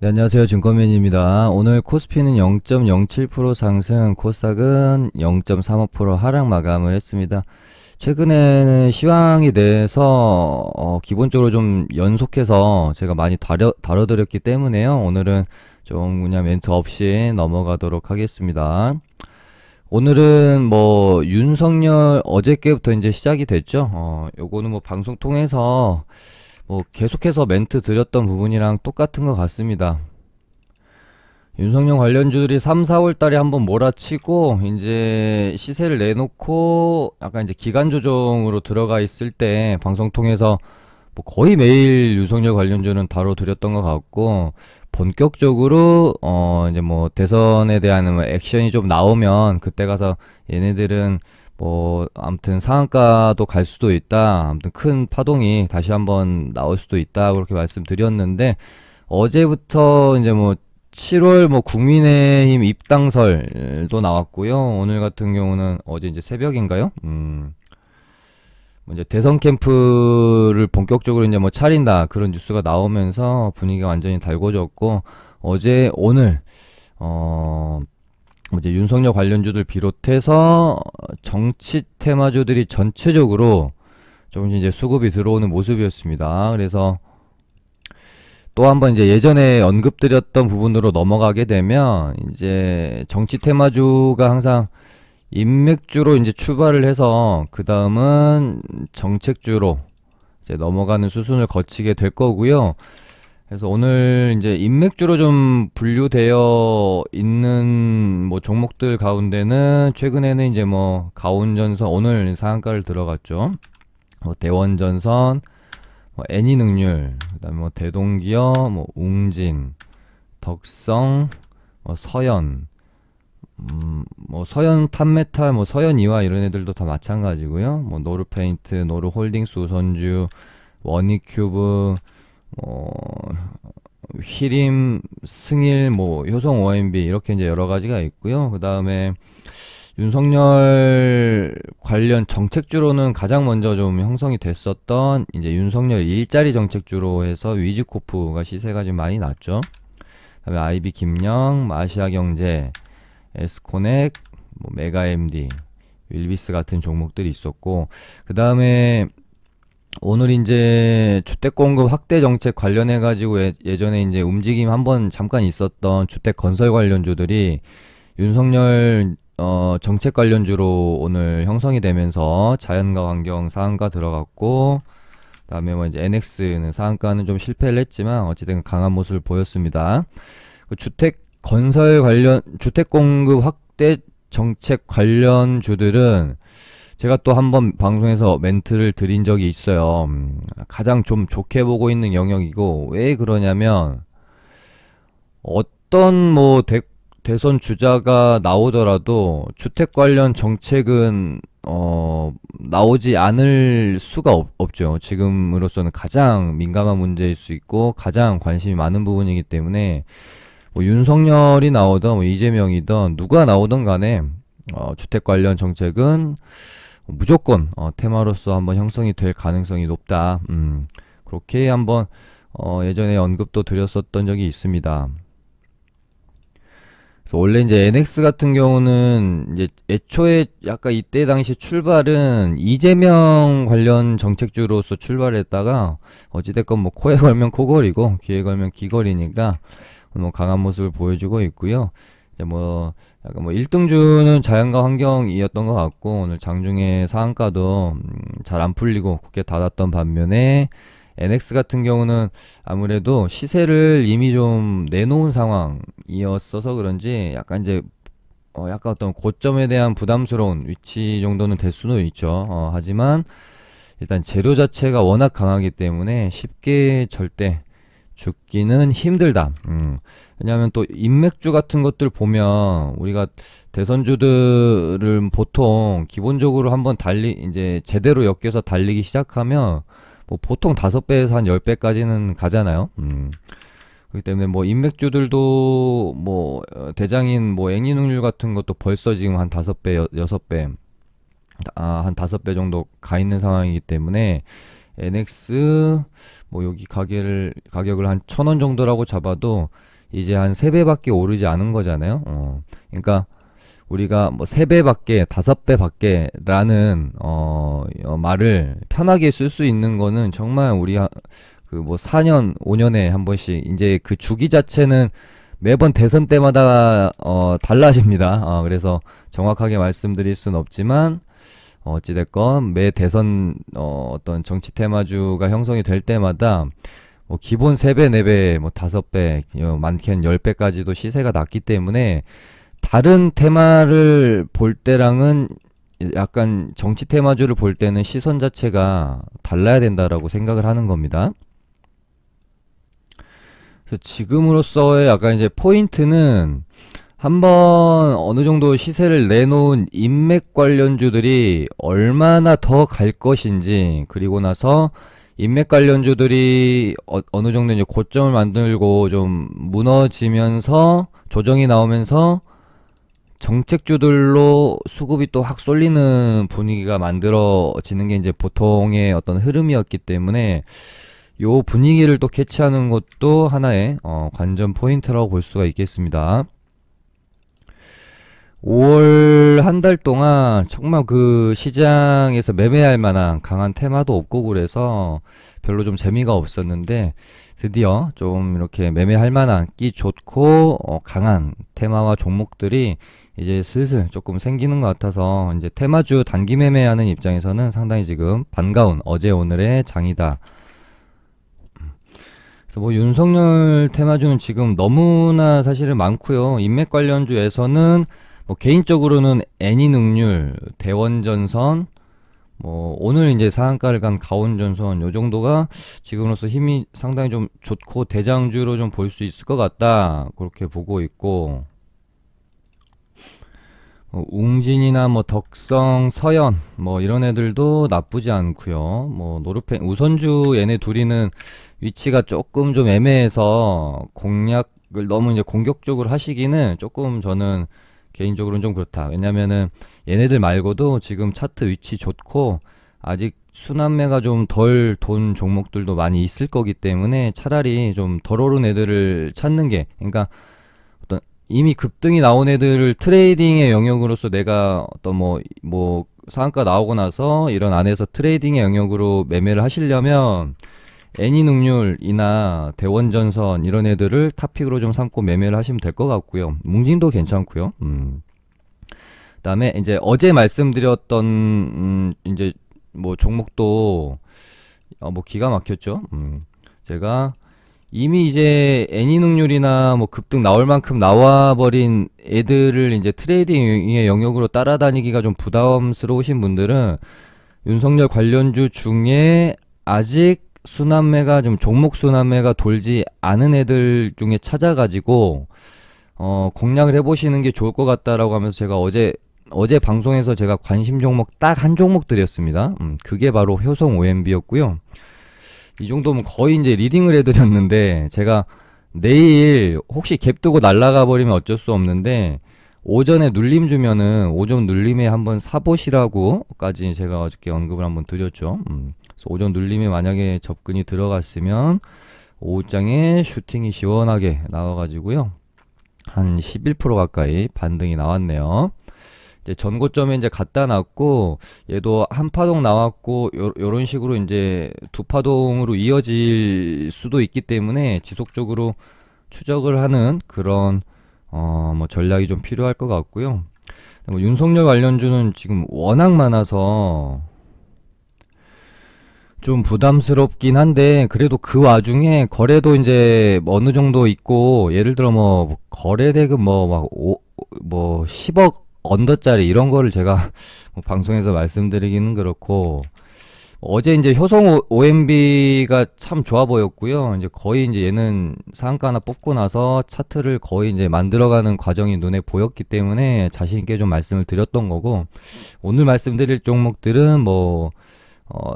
네, 안녕하세요. 증권맨입니다. 오늘 코스피는 0.07% 상승, 코스닥은 0.35% 하락 마감을 했습니다. 최근에는 시황에 대해서 기본적으로 좀 연속해서 제가 많이 다뤄드렸기 때문에요. 오늘은 좀 그냥 멘트 없이 넘어가도록 하겠습니다. 오늘은 뭐 윤석열 어저께부터 이제 시작이 됐죠. 요거는 뭐 방송 통해서 뭐 계속해서 멘트 드렸던 부분이랑 똑같은 것 같습니다. 윤석열 관련주들이 3, 4월 달에 한번 몰아치고 이제 시세를 내놓고 약간 이제 기간 조정으로 들어가 있을 때 방송 통해서 뭐 거의 매일 윤석열 관련주는 다뤄드렸던 것 같고, 본격적으로 이제 뭐 대선에 대한 뭐 액션이 좀 나오면 그때 가서 얘네들은 뭐 아무튼 상한가도 갈 수도 있다, 아무튼 큰 파동이 다시 한번 나올 수도 있다, 그렇게 말씀드렸는데, 어제부터 이제 뭐 7월 뭐 국민의힘 입당설도 나왔고요. 오늘 같은 경우는 어제 이제 새벽인가요? 뭐 이제 대선 캠프를 본격적으로 이제 뭐 차린다, 그런 뉴스가 나오면서 분위기가 완전히 달궈졌고, 어제 오늘 뭐 이제 윤석열 관련주들 비롯해서 정치 테마주들이 전체적으로 조금씩 이제 수급이 들어오는 모습이었습니다. 그래서 또 한번 이제 예전에 언급드렸던 부분으로 넘어가게 되면, 이제 정치 테마주가 항상 인맥주로 이제 출발을 해서 그 다음은 정책주로 이제 넘어가는 수순을 거치게 될 거고요. 그래서 오늘 이제 인맥주로 좀 분류되어 있는 뭐 종목들 가운데는 최근에는 이제 뭐 가온전선 오늘 상한가를 들어갔죠. 뭐 대원전선, 뭐 애니능률, 그다음에 뭐 대동기업, 뭐 웅진, 덕성, 뭐 서현, 뭐 서현 탑메탈, 뭐 서현 이화 이런 애들도 다 마찬가지고요. 뭐 노르페인트, 노르홀딩스 우선주, 원익큐브, 뭐 휘림, 승일, 뭐 효성 OMB 이렇게 이제 여러 가지가 있고요. 그 다음에 윤석열 관련 정책주로는 가장 먼저 좀 형성이 됐었던 이제 윤석열 일자리 정책주로 해서 위즈코프가 시세가 좀 많이 났죠. 그다음에 아이비 김영, 아시아경제, 에스코넥, 뭐 메가MD, 윌비스 같은 종목들이 있었고, 그 다음에 오늘 이제 주택 공급 확대 정책 관련해 가지고 예전에 이제 움직임 한번 잠깐 있었던 주택 건설 관련주들이 윤석열 정책 관련주로 오늘 형성이 되면서 자연과 환경 상한가 들어갔고, 그다음에 뭐 이제 NX는 상한가는 좀 실패를 했지만 어찌든 강한 모습을 보였습니다. 그 주택 건설 관련 주택 공급 확대 정책 관련주들은 제가 또 한번 방송에서 멘트를 드린 적이 있어요. 가장 좀 좋게 보고 있는 영역이고, 왜 그러냐면 어떤 뭐 대선 주자가 나오더라도 주택 관련 정책은 나오지 않을 수가 없죠. 지금으로서는 가장 민감한 문제일 수 있고 가장 관심이 많은 부분이기 때문에, 뭐 윤석열이 나오든 뭐 이재명이든 누가 나오든 간에 주택 관련 정책은 무조건 테마로서 한번 형성이 될 가능성이 높다. 그렇게 한번 예전에 언급도 드렸었던 적이 있습니다. 그래서 원래 이제 NX 같은 경우는 이제 애초에 약간 이때 당시 출발은 이재명 관련 정책주로서 출발했다가 어찌됐건 뭐 코에 걸면 코걸이고 귀에 걸면 귀걸이니까 뭐 강한 모습을 보여주고 있고요. 이제 뭐 약간 뭐 1등주는 자연과 환경이었던 것 같고, 오늘 장중에 상한가도 잘 안 풀리고 굳게 닫았던 반면에 NX 같은 경우는 아무래도 시세를 이미 좀 내놓은 상황이었어서 그런지 약간 이제 약간 어떤 고점에 대한 부담스러운 위치 정도는 될 수는 있죠. 하지만 일단 재료 자체가 워낙 강하기 때문에 쉽게 절대 죽기는 힘들다. 왜냐하면 또 인맥주 같은 것들 보면 우리가 대선주들은 보통 기본적으로 한번 이제 제대로 엮여서 달리기 시작하면 뭐 보통 5배에서 한 10배까지는 가잖아요. 그렇기 때문에 뭐 인맥주들도 뭐 대장인 뭐 앵이능률 같은 것도 벌써 지금 한 5배, 6배, 한 5배 정도 가 있는 상황이기 때문에 NX 뭐 여기 가격을 한 1,000원 정도라고 잡아도 이제 한 3배밖에 오르지 않은 거잖아요. 그러니까 우리가 뭐 3배밖에, 5배밖에라는 말을 편하게 쓸 수 있는 거는 정말 우리 그 뭐 4년, 5년에 한 번씩 이제 그 주기 자체는 매번 대선 때마다 달라집니다. 그래서 정확하게 말씀드릴 수는 없지만 어찌됐건 매 대선 어떤 정치 테마주가 형성이 될 때마다 뭐 기본 3배, 4배, 뭐 5배, 많게는 10배까지도 시세가 났기 때문에 다른 테마를 볼 때랑은 약간 정치 테마주를 볼 때는 시선 자체가 달라야 된다라고 생각을 하는 겁니다. 그래서 지금으로서의 약간 이제 포인트는 한번 어느 정도 시세를 내놓은 인맥 관련주들이 얼마나 더 갈 것인지, 그리고 나서 인맥 관련주들이 어느 정도 이제 고점을 만들고 좀 무너지면서 조정이 나오면서 정책주들로 수급이 또 확 쏠리는 분위기가 만들어지는 게 이제 보통의 어떤 흐름이었기 때문에 요 분위기를 또 캐치하는 것도 하나의 관전 포인트라고 볼 수가 있겠습니다. 5월 한 달 동안 정말 그 시장에서 매매할 만한 강한 테마도 없고 그래서 별로 좀 재미가 없었는데, 드디어 좀 이렇게 매매할 만한 끼 좋고 강한 테마와 종목들이 이제 슬슬 조금 생기는 것 같아서 이제 테마주 단기 매매하는 입장에서는 상당히 지금 반가운 어제 오늘의 장이다. 그래서 뭐 윤석열 테마주는 지금 너무나 사실은 많고요. 인맥 관련주에서는 뭐 개인적으로는 애니능률, 대원전선, 뭐 오늘 이제 상한가를 간 가온전선, 요 정도가 지금으로서 힘이 상당히 좀 좋고 대장주로 좀 볼 수 있을 것 같다, 그렇게 보고 있고, 웅진이나 뭐 덕성, 서현 뭐 이런 애들도 나쁘지 않고요. 뭐 노르펜, 우선주 얘네 둘이는 위치가 조금 좀 애매해서 공략을 너무 이제 공격적으로 하시기는 조금 저는 개인적으로는 좀 그렇다. 왜냐면은 얘네들 말고도 지금 차트 위치 좋고 아직 순환매가 좀 덜 돈 종목들도 많이 있을 거기 때문에 차라리 좀 덜 오른 애들을 찾는 게, 그러니까 어떤 이미 급등이 나온 애들을 트레이딩의 영역으로서 내가 어떤 뭐 상한가 나오고 나서 이런 안에서 트레이딩의 영역으로 매매를 하시려면 애니능률이나 대원전선 이런 애들을 탑픽으로 좀 삼고 매매를 하시면 될 것 같고요. 뭉진도 괜찮고요. 그다음에 이제 어제 말씀드렸던 이제 뭐 종목도 뭐 기가 막혔죠. 제가 이미 이제 애니능률이나 뭐 급등 나올 만큼 나와버린 애들을 이제 트레이딩의 영역으로 따라다니기가 좀 부담스러우신 분들은 윤석열 관련주 중에 아직 순환매가 좀 종목 순환매가 돌지 않은 애들 중에 찾아가지고 공략을 해보시는 게 좋을 것 같다라고 하면서 제가 어제 방송에서 제가 관심 종목 딱 한 종목 드렸습니다. 그게 바로 효성 OMB였고요. 이 정도면 거의 이제 리딩을 해드렸는데, 제가 내일 혹시 갭 두고 날아가 버리면 어쩔 수 없는데 오전에 눌림 주면은 오전 눌림에 한번 사보시라고까지 제가 어저께 언급을 한번 드렸죠. 그래서 오전 눌림에 만약에 접근이 들어갔으면 오후장에 슈팅이 시원하게 나와가지고요, 한 11% 가까이 반등이 나왔네요. 이제 전고점에 이제 갖다 놨고, 얘도 한 파동 나왔고 요런 식으로 이제 두 파동으로 이어질 수도 있기 때문에 지속적으로 추적을 하는 그런 뭐 전략이 좀 필요할 것 같고요. 뭐 윤석열 관련주는 지금 워낙 많아서 좀 부담스럽긴 한데, 그래도 그 와중에 거래도 이제 뭐 어느 정도 있고, 예를 들어 뭐 거래 대금 뭐 10억 언더짜리 이런 거를 제가 뭐 방송에서 말씀드리기는 그렇고, 어제 이제 효성 OMB가 참 좋아 보였고요. 이제 거의 이제 얘는 상한가 하나 뽑고 나서 차트를 거의 이제 만들어가는 과정이 눈에 보였기 때문에 자신 있게 좀 말씀을 드렸던 거고, 오늘 말씀드릴 종목들은 뭐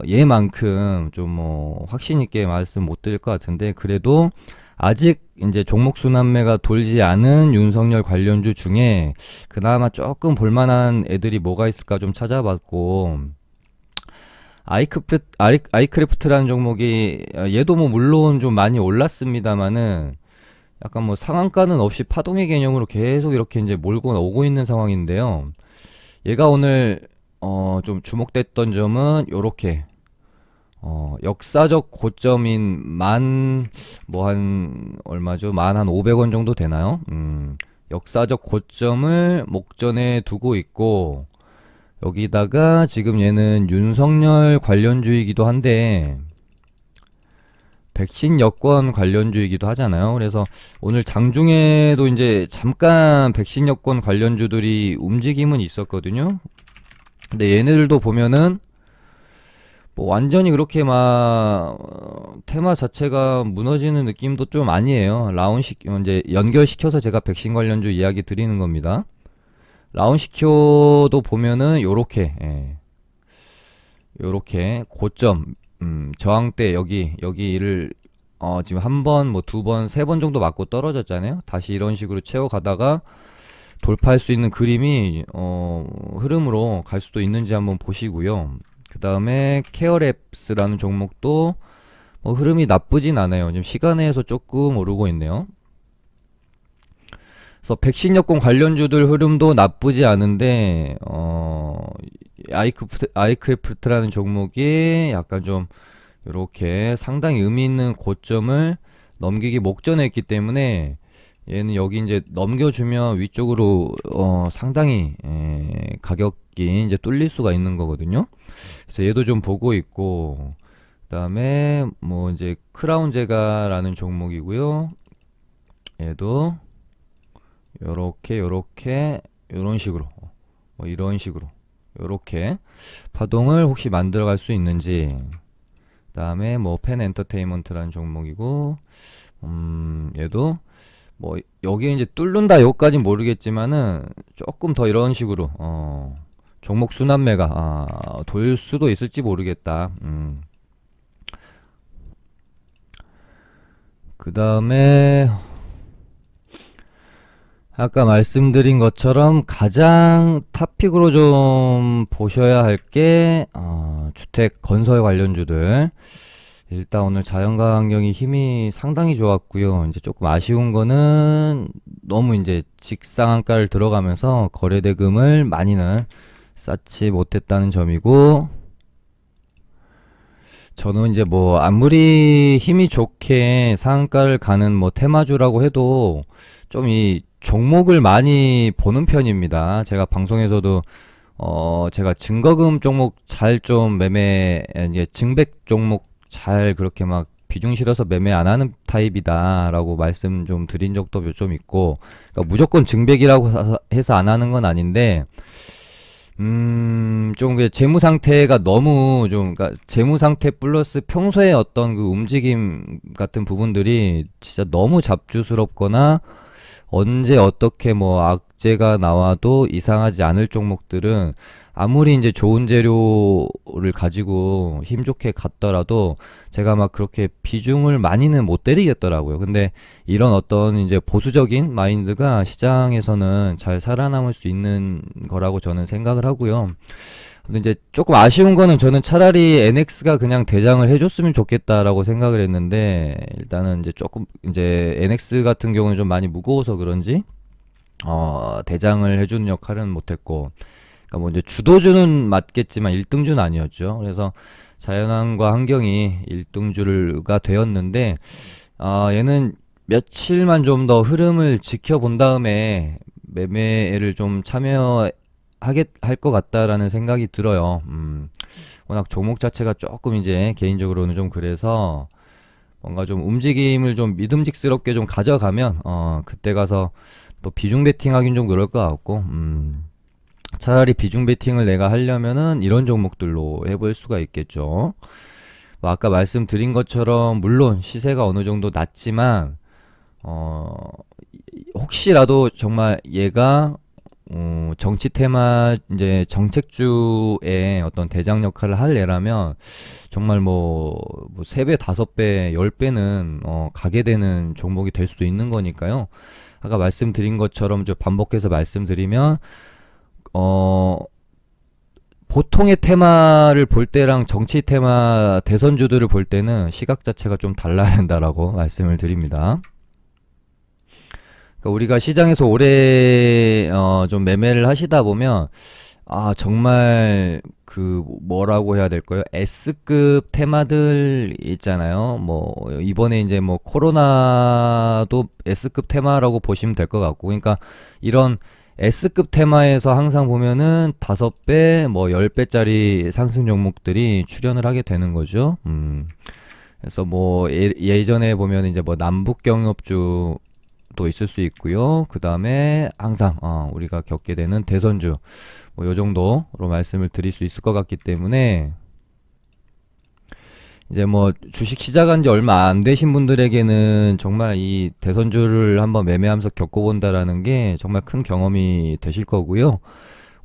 얘만큼 좀 뭐 확신 있게 말씀 못 드릴 것 같은데, 그래도 아직 이제 종목 순환매가 돌지 않은 윤석열 관련주 중에 그나마 조금 볼만한 애들이 뭐가 있을까 좀 찾아봤고, 아이크래프트라는 종목이 얘도 뭐 물론 좀 많이 올랐습니다만은 약간 뭐 상한가는 없이 파동의 개념으로 계속 이렇게 이제 몰고 오고 있는 상황인데요. 얘가 오늘 좀 주목됐던 점은 요렇게 역사적 고점인 뭐 한 얼마죠? 만 한 500원 정도 되나요? 역사적 고점을 목전에 두고 있고, 여기다가 지금 얘는 윤석열 관련주이기도 한데 백신 여권 관련주이기도 하잖아요. 그래서 오늘 장중에도 이제 잠깐 백신 여권 관련주들이 움직임은 있었거든요. 근데 얘네들도 보면은 뭐 완전히 그렇게 막 테마 자체가 무너지는 느낌도 좀 아니에요. 이제 연결시켜서 제가 백신 관련주 이야기 드리는 겁니다. 라운시켜도 보면은 요렇게 고점 저항대 여기를 지금 한 번, 뭐 두 번, 세 번 정도 맞고 떨어졌잖아요. 다시 이런 식으로 채워가다가 돌파할 수 있는 그림이 흐름으로 갈 수도 있는지 한번 보시고요. 그 다음에 케어랩스라는 종목도 뭐 흐름이 나쁘진 않아요. 지금 시간에서 조금 오르고 있네요. 그래서 백신 여권 관련주들 흐름도 나쁘지 않은데 아이크래프트라는 종목이 약간 좀 이렇게 상당히 의미 있는 고점을 넘기기 목전에 있기 때문에 얘는 여기 이제 넘겨주면 위쪽으로 상당히 가격이 이제 뚫릴 수가 있는 거거든요. 그래서 얘도 좀 보고 있고, 그다음에 뭐 이제 크라운 제가라는 종목이고요. 얘도 요렇게 요런 식으로 뭐 이런 식으로 요렇게 파동을 혹시 만들어갈 수 있는지. 그다음에 뭐 펜 엔터테인먼트라는 종목이고, 얘도 뭐 여기 이제 뚫는다 요까진 모르겠지만은 조금 더 이런 식으로 종목 순환매가 돌 수도 있을지 모르겠다. 그 다음에 아까 말씀드린 것처럼 가장 탑픽으로 좀 보셔야 할 게 주택 건설 관련주들. 일단 오늘 자연과 환경이 힘이 상당히 좋았고요. 이제 조금 아쉬운 거는 너무 이제 직상한가를 들어가면서 거래대금을 많이는 쌓지 못했다는 점이고, 저는 이제 뭐 아무리 힘이 좋게 상한가를 가는 뭐 테마주라고 해도 좀 이 종목을 많이 보는 편입니다. 제가 방송에서도 제가 증거금 종목 잘 좀 이제 증백 종목 잘 그렇게 막 비중 실어서 매매 안 하는 타입이다라고 말씀 좀 드린 적도 좀 있고, 그러니까 무조건 증백이라고 해서 안 하는 건 아닌데, 좀 재무 상태가 너무 좀, 그러니까 재무 상태 플러스 평소에 어떤 그 움직임 같은 부분들이 진짜 너무 잡주스럽거나 언제 어떻게 뭐 악재가 나와도 이상하지 않을 종목들은 아무리 이제 좋은 재료를 가지고 힘 좋게 갔더라도 제가 막 그렇게 비중을 많이는 못 때리겠더라고요. 근데 이런 어떤 이제 보수적인 마인드가 시장에서는 잘 살아남을 수 있는 거라고 저는 생각을 하고요. 근데 이제 조금 아쉬운 거는 저는 차라리 NX가 그냥 대장을 해줬으면 좋겠다라고 생각을 했는데, 일단은 이제 조금 이제 NX 같은 경우는 좀 많이 무거워서 그런지 대장을 해주는 역할은 못했고, 그러니까 뭐 이제 주도주는 맞겠지만 1등주는 아니었죠. 그래서 자연환과 환경이 1등주가 되었는데, 얘는 며칠만 좀 더 흐름을 지켜본 다음에 매매를 좀 할 것 같다라는 생각이 들어요. 워낙 종목 자체가 조금 이제 개인적으로는 좀 그래서 뭔가 좀 움직임을 좀 믿음직스럽게 좀 가져가면 그때 가서 또 비중 베팅하긴 좀 그럴 것 같고, 차라리 비중 베팅을 내가 하려면은 이런 종목들로 해볼 수가 있겠죠. 뭐 아까 말씀드린 것처럼 물론 시세가 어느 정도 낮지만 혹시라도 정말 얘가 정치 테마 이제 정책주의 어떤 대장 역할을 할 애라면 정말 뭐 3배, 5배, 10배는 가게 되는 종목이 될 수도 있는 거니까요. 아까 말씀드린 것처럼 저 반복해서 말씀드리면 보통의 테마를 볼 때랑 정치 테마 대선주들을 볼 때는 시각 자체가 좀 달라야 된다라고 말씀을 드립니다. 그러니까 우리가 시장에서 오래 좀 매매를 하시다 보면 정말 그 뭐라고 해야 될까요? S급 테마들 있잖아요. 뭐 이번에 이제 뭐 코로나도 S급 테마라고 보시면 될 것 같고, 그러니까 이런 S급 테마에서 항상 보면은 5배, 뭐 10배짜리 상승 종목들이 출현을 하게 되는 거죠. 그래서 뭐 예전에 보면 이제 뭐 남북 경협주 또 있을 수 있고요. 그 다음에 항상 우리가 겪게 되는 대선주 뭐 요 정도로 말씀을 드릴 수 있을 것 같기 때문에, 이제 뭐 주식 시작한 지 얼마 안 되신 분들에게는 정말 이 대선주를 한번 매매하면서 겪어본다라는 게 정말 큰 경험이 되실 거고요.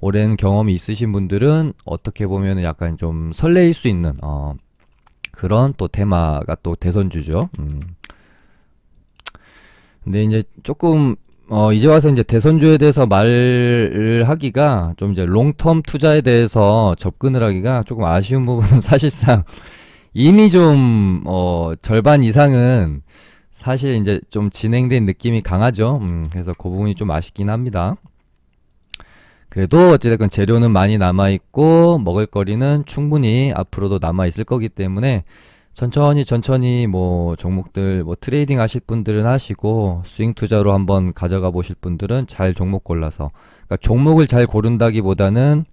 오랜 경험이 있으신 분들은 어떻게 보면 약간 좀 설레일 수 있는 그런 또 테마가 또 대선주죠. 근데 이제 조금 이제 와서 이제 대선주에 대해서 말을 하기가 좀 이제 롱텀 투자에 대해서 접근을 하기가 조금 아쉬운 부분은 사실상 이미 좀 절반 이상은 사실 이제 좀 진행된 느낌이 강하죠. 그래서 그 부분이 좀 아쉽긴 합니다. 그래도 어찌됐건 재료는 많이 남아있고 먹을거리는 충분히 앞으로도 남아있을 거기 때문에 천천히 뭐 종목들 뭐 트레이딩 하실 분들은 하시고, 스윙 투자로 한번 가져가 보실 분들은 잘 종목 골라서, 그러니까 종목을 잘 고른다기보다는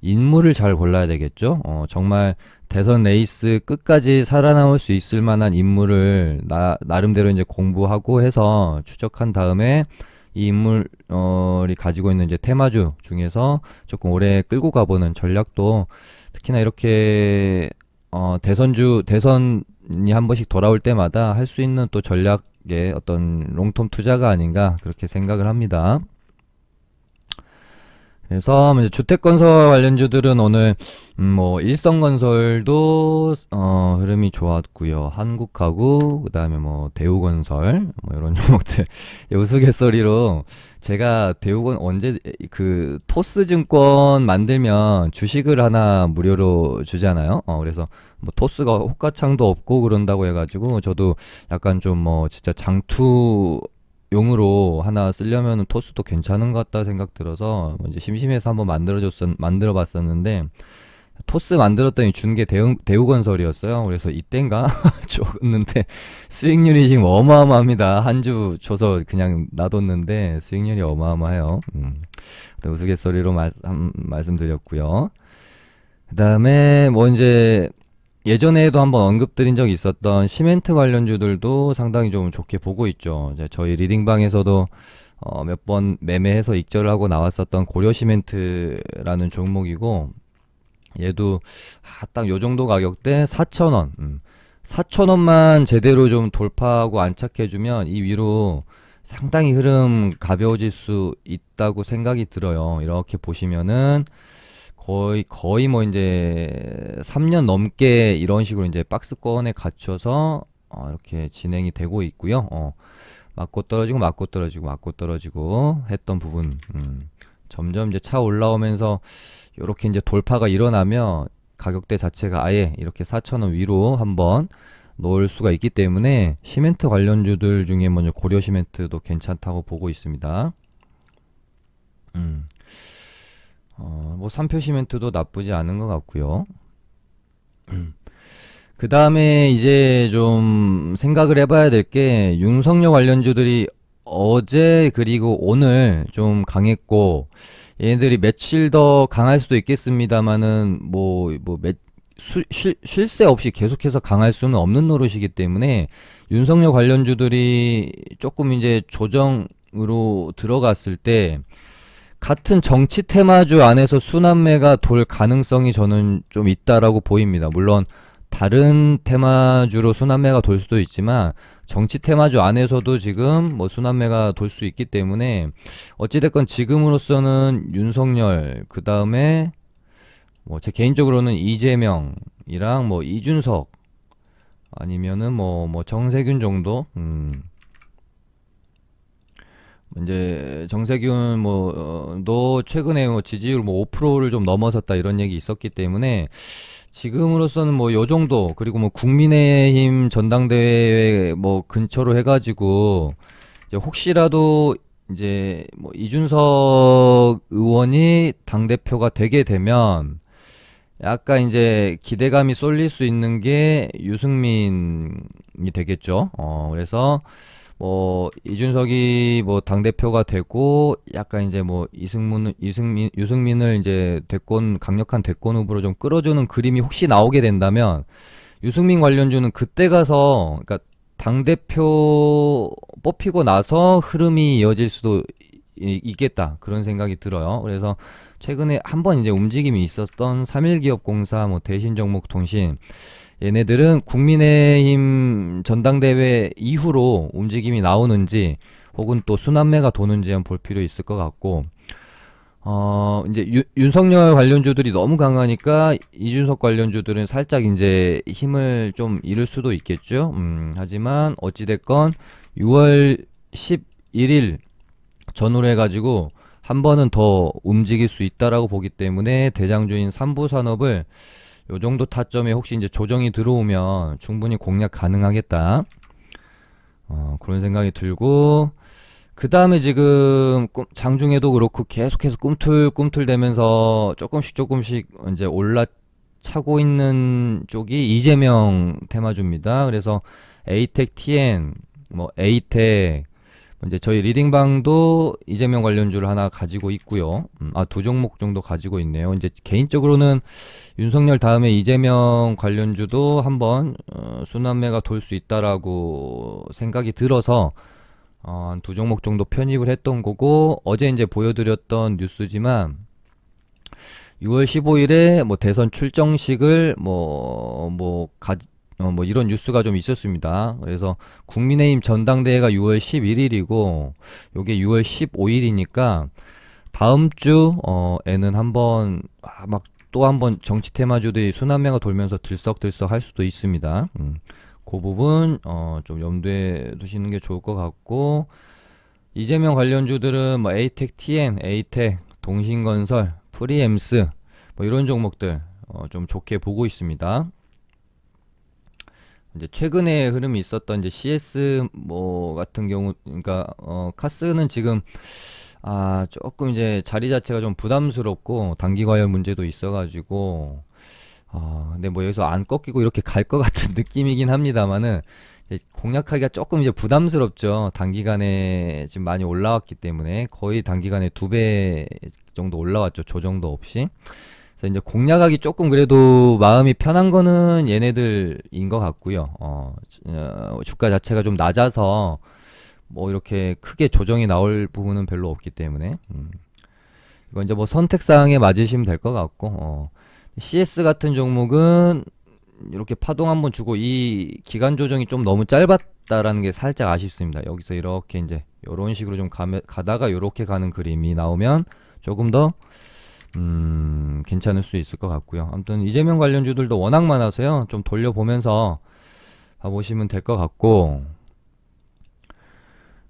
인물을 잘 골라야 되겠죠. 정말 대선 레이스 끝까지 살아남을 수 있을 만한 인물을 나름대로 이제 공부하고 해서 추적한 다음에 이 인물이 가지고 있는 이제 테마주 중에서 조금 오래 끌고 가보는 전략도, 특히나 이렇게 대선이 한 번씩 돌아올 때마다 할 수 있는 또 전략의 어떤 롱텀 투자가 아닌가 그렇게 생각을 합니다. 그래서 이제 주택건설 관련주들은 오늘 뭐 일성건설도 흐름이 좋았고요. 한국가구, 그다음에 뭐 대우건설 뭐 이런 종목들 우스갯소리로 제가 대우건 언제 그 토스증권 만들면 주식을 하나 무료로 주잖아요. 그래서 뭐 토스가 호가창도 없고 그런다고 해가지고 저도 약간 좀 뭐 진짜 장투 용으로 하나 쓰려면 토스도 괜찮은 것 같다 생각 들어서 뭐 이제 심심해서 한번 만들어 봤었는데, 토스 만들었더니 준 게 대우건설이었어요. 그래서 이땐가 줬는데 수익률이 지금 어마어마합니다. 한 주 줘서 그냥 놔뒀는데 수익률이 어마어마해요. 우스갯소리로 말씀드렸고요. 그 다음에 뭐 이제 예전에도 한번 언급드린 적이 있었던 시멘트 관련주들도 상당히 좀 좋게 보고 있죠. 이제 저희 리딩방에서도 몇 번 매매해서 익절을 하고 나왔었던 고려시멘트라는 종목이고, 얘도 딱 요 정도 가격대 4,000원. 4,000원만 제대로 좀 돌파하고 안착해주면 이 위로 상당히 흐름 가벼워질 수 있다고 생각이 들어요. 이렇게 보시면은 거의 뭐 이제 3년 넘게 이런 식으로 이제 박스권에 갇혀서 이렇게 진행이 되고 있고요. 맞고 떨어지고 맞고 떨어지고 맞고 떨어지고 했던 부분, 점점 이제 차 올라오면서 이렇게 이제 돌파가 일어나면 가격대 자체가 아예 이렇게 4,000원 위로 한번 놓을 수가 있기 때문에 시멘트 관련주들 중에 먼저 고려 시멘트도 괜찮다고 보고 있습니다. 뭐 삼표 시멘트도 나쁘지 않은 것 같고요. 그 다음에 이제 좀 생각을 해봐야 될 게, 윤석열 관련주들이 어제 그리고 오늘 좀 강했고, 얘네들이 며칠 더 강할 수도 있겠습니다만은 쉴 새 없이 계속해서 강할 수는 없는 노릇이기 때문에 윤석열 관련주들이 조금 이제 조정으로 들어갔을 때 같은 정치 테마주 안에서 순환매가 돌 가능성이 저는 좀 있다라고 보입니다. 물론 다른 테마주로 순환매가 돌 수도 있지만 정치 테마주 안에서도 지금 뭐 순환매가 돌 수 있기 때문에, 어찌됐건 지금으로서는 윤석열, 그 다음에 뭐 제 개인적으로는 이재명이랑 뭐 이준석 아니면은 뭐 정세균 정도, 이제 정세균 도 최근에 뭐 지지율 뭐 5%를 좀 넘어섰다 이런 얘기 있었기 때문에 지금으로서는 뭐 요 정도, 그리고 뭐 국민의힘 전당대회 뭐 근처로 해가지고 이제 혹시라도 이제 뭐 이준석 의원이 당대표가 되게 되면 약간 이제 기대감이 쏠릴 수 있는 게 유승민이 되겠죠. 그래서 뭐 이준석이 뭐 당대표가 되고 약간 이제 뭐 유승민을 이제 강력한 대권 후보로 좀 끌어주는 그림이 혹시 나오게 된다면 유승민 관련주는 그때 가서 그러니까 당대표 뽑히고 나서 흐름이 이어질 수도 있겠다 그런 생각이 들어요. 그래서 최근에 한번 이제 움직임이 있었던 삼일기업공사, 뭐 대신정목통신 얘네들은 국민의힘 전당대회 이후로 움직임이 나오는지 혹은 또 순환매가 도는지 한번 볼 필요 있을 것 같고 이제 윤석열 관련주들이 너무 강하니까 이준석 관련주들은 살짝 이제 힘을 좀 잃을 수도 있겠죠. 하지만 어찌됐건 6월 11일 전후로 해가지고 한 번은 더 움직일 수 있다라고 보기 때문에 대장주인 삼부산업을 요 정도 타점에 혹시 이제 조정이 들어오면 충분히 공략 가능하겠다. 그런 생각이 들고, 그 다음에 지금 장중에도 그렇고 계속해서 꿈틀꿈틀대면서 조금씩 이제 올라차고 있는 쪽이 이재명 테마주입니다. 그래서 에이텍 TN, 뭐 에이텍, 이제 저희 리딩방도 이재명 관련주를 하나 가지고 있고요. 두 종목 정도 가지고 있네요. 이제 개인적으로는 윤석열 다음에 이재명 관련주도 한번 순환매가 돌 수 있다라고 생각이 들어서 한 두 종목 정도 편입을 했던 거고, 어제 이제 보여드렸던 뉴스지만 6월 15일에 뭐 대선 출정식을 뭐 이런 뉴스가 좀 있었습니다. 그래서 국민의힘 전당대회가 6월 11일이고 요게 6월 15일이니까 다음 주에는 한번 막 또 한번 정치 테마주들이 순환매가 돌면서 들썩들썩 할 수도 있습니다. 그 부분 좀 염두에 두시는 게 좋을 것 같고, 이재명 관련주들은 뭐 에이텍 TN, 에이텍, 동신건설, 프리엠스 뭐 이런 종목들 좀 좋게 보고 있습니다. 이제 최근에 흐름이 있었던 이제 CS 뭐 같은 경우, 그러니까 카스는 지금 조금 이제 자리 자체가 좀 부담스럽고 단기 과열 문제도 있어가지고 근데 뭐 여기서 안 꺾이고 이렇게 갈 것 같은 느낌이긴 합니다만은 공략하기가 조금 이제 부담스럽죠. 단기간에 지금 많이 올라왔기 때문에 거의 단기간에 2배 정도 올라왔죠. 조정도 없이. 그래서 이제 공략하기 조금 그래도 마음이 편한 거는 얘네들인 것 같고요. 주가 자체가 좀 낮아서 뭐 이렇게 크게 조정이 나올 부분은 별로 없기 때문에 이건 이제 뭐 선택사항에 맞으시면 될 것 같고, CS 같은 종목은 이렇게 파동 한번 주고 이 기간 조정이 좀 너무 짧았다라는 게 살짝 아쉽습니다. 여기서 이렇게 이제 이런 식으로 좀 가다가 이렇게 가는 그림이 나오면 조금 더 괜찮을 수 있을 것 같고요. 아무튼 이재명 관련주들도 워낙 많아서요. 좀 돌려보면서 봐보시면 될 것 같고,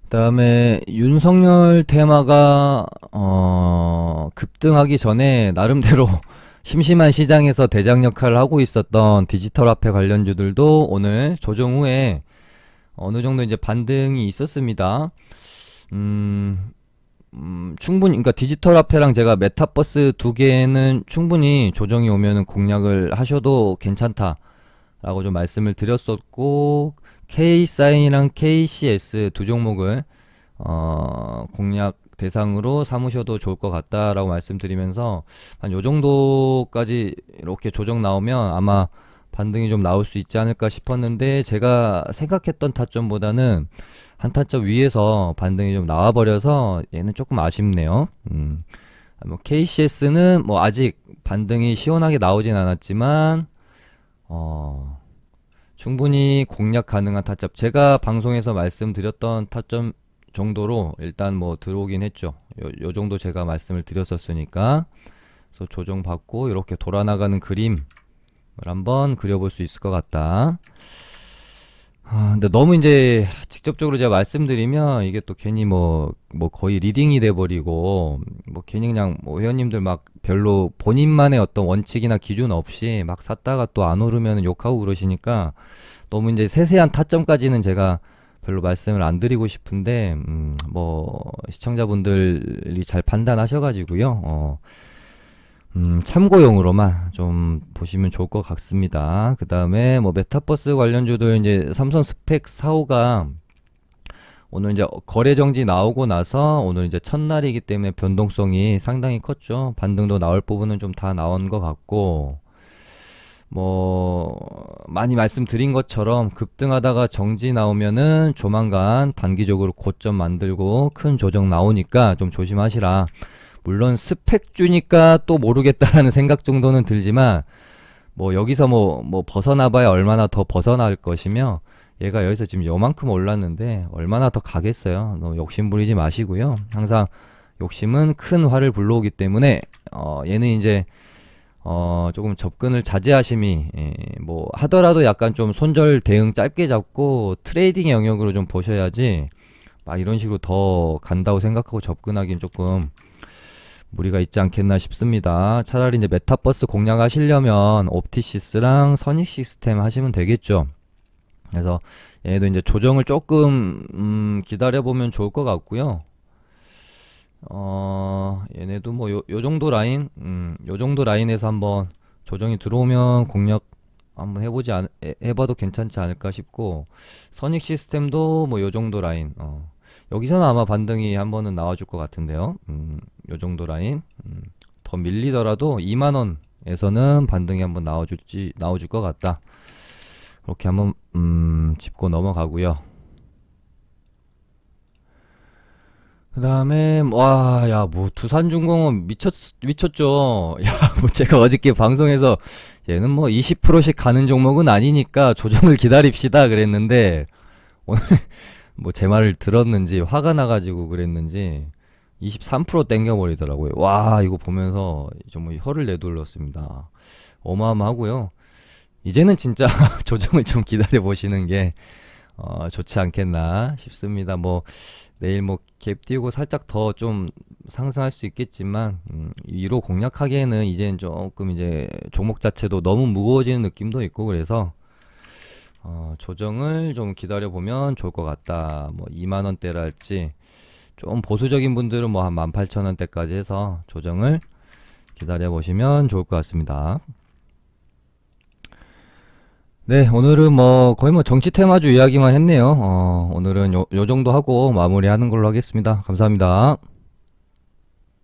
그다음에 윤석열 테마가 급등하기 전에 나름대로 심심한 시장에서 대장 역할을 하고 있었던 디지털 화폐 관련주들도 오늘 조정 후에 어느 정도 이제 반등이 있었습니다. 충분히, 그러니까 디지털 화폐랑 제가 메타버스 두 개는 충분히 조정이 오면은 공략을 하셔도 괜찮다라고 좀 말씀을 드렸었고, K사인이랑 KCS 두 종목을 공략 대상으로 삼으셔도 좋을 것 같다라고 말씀드리면서 한 요 정도까지 이렇게 조정 나오면 아마 반등이 좀 나올 수 있지 않을까 싶었는데, 제가 생각했던 타점보다는 한 타점 위에서 반등이 좀 나와버려서 얘는 조금 아쉽네요. 뭐 KCS는 뭐 아직 반등이 시원하게 나오진 않았지만 충분히 공략 가능한 타점, 제가 방송에서 말씀드렸던 타점 정도로 일단 뭐 들어오긴 했죠. 요 정도 제가 말씀을 드렸었으니까. 그래서 조정받고 이렇게 돌아나가는 그림을 한번 그려볼 수 있을 것 같다. 근데 너무 이제 직접적으로 제가 말씀드리면 이게 또 괜히 뭐 거의 리딩이 돼버리고, 뭐 괜히 그냥 뭐 회원님들 막 별로 본인만의 어떤 원칙이나 기준 없이 막 샀다가 또 안 오르면 욕하고 그러시니까 너무 이제 세세한 타점까지는 제가 별로 말씀을 안 드리고 싶은데, 뭐, 시청자분들이 잘 판단하셔가지고요. 참고용으로만 좀 보시면 좋을 것 같습니다. 그 다음에 뭐 메타버스 관련주도 이제 삼성 스펙 4호가 오늘 이제 거래 정지 나오고 나서 오늘 이제 첫날이기 때문에 변동성이 상당히 컸죠. 반등도 나올 부분은 좀 다 나온 것 같고, 뭐 많이 말씀드린 것처럼 급등하다가 정지 나오면은 조만간 단기적으로 고점 만들고 큰 조정 나오니까 좀 조심하시라. 물론 스펙주니까 또 모르겠다라는 생각 정도는 들지만, 뭐 여기서 뭐 벗어나봐야 얼마나 더 벗어날 것이며, 얘가 여기서 지금 요만큼 올랐는데 얼마나 더 가겠어요. 너무 욕심 부리지 마시고요. 항상 욕심은 큰 화를 불러오기 때문에 얘는 이제 조금 접근을 자제하심이, 뭐 하더라도 약간 좀 손절 대응 짧게 잡고 트레이딩의 영역으로 좀 보셔야지, 막 이런 식으로 더 간다고 생각하고 접근하기는 조금 무리가 있지 않겠나 싶습니다. 차라리 이제 메타버스 공략하시려면 옵티시스랑 선익 시스템 하시면 되겠죠. 그래서 얘도 이제 조정을 조금 기다려보면 좋을 것 같고요. 얘네도 뭐 요 정도 라인, 요 정도 라인에서 한번 조정이 들어오면 공략 한번 해봐도 괜찮지 않을까 싶고, 선익 시스템도 뭐 요 정도 라인, 여기서는 아마 반등이 한번은 나와줄 것 같은데요. 요 정도 라인, 더 밀리더라도 2만원에서는 반등이 한번 나와줄 것 같다. 그렇게 한번 짚고 넘어가고요. 그 다음에 와, 야, 뭐 두산중공업 미쳤죠. 야, 뭐 제가 어저께 방송에서 얘는 뭐 20%씩 가는 종목은 아니니까 조정을 기다립시다 그랬는데, 오늘 뭐 제 말을 들었는지 화가 나가지고 그랬는지 23% 땡겨버리더라고요. 와, 이거 보면서 정말 혀를 내둘렀습니다. 어마어마하고요. 이제는 진짜 조정을 좀 기다려 보시는 게 좋지 않겠나 싶습니다. 뭐 내일 뭐 갭 띄우고 살짝 더 좀 상승할 수 있겠지만, 2로 공략하기에는 이제는 조금 이제 종목 자체도 너무 무거워지는 느낌도 있고, 그래서 조정을 좀 기다려 보면 좋을 것 같다. 뭐 2만 원대랄지, 좀 보수적인 분들은 뭐 한 18,000원대까지 해서 조정을 기다려 보시면 좋을 것 같습니다. 네, 오늘은 뭐 거의 뭐 정치 테마주 이야기만 했네요. 오늘은 요 정도 하고 마무리하는 걸로 하겠습니다. 감사합니다.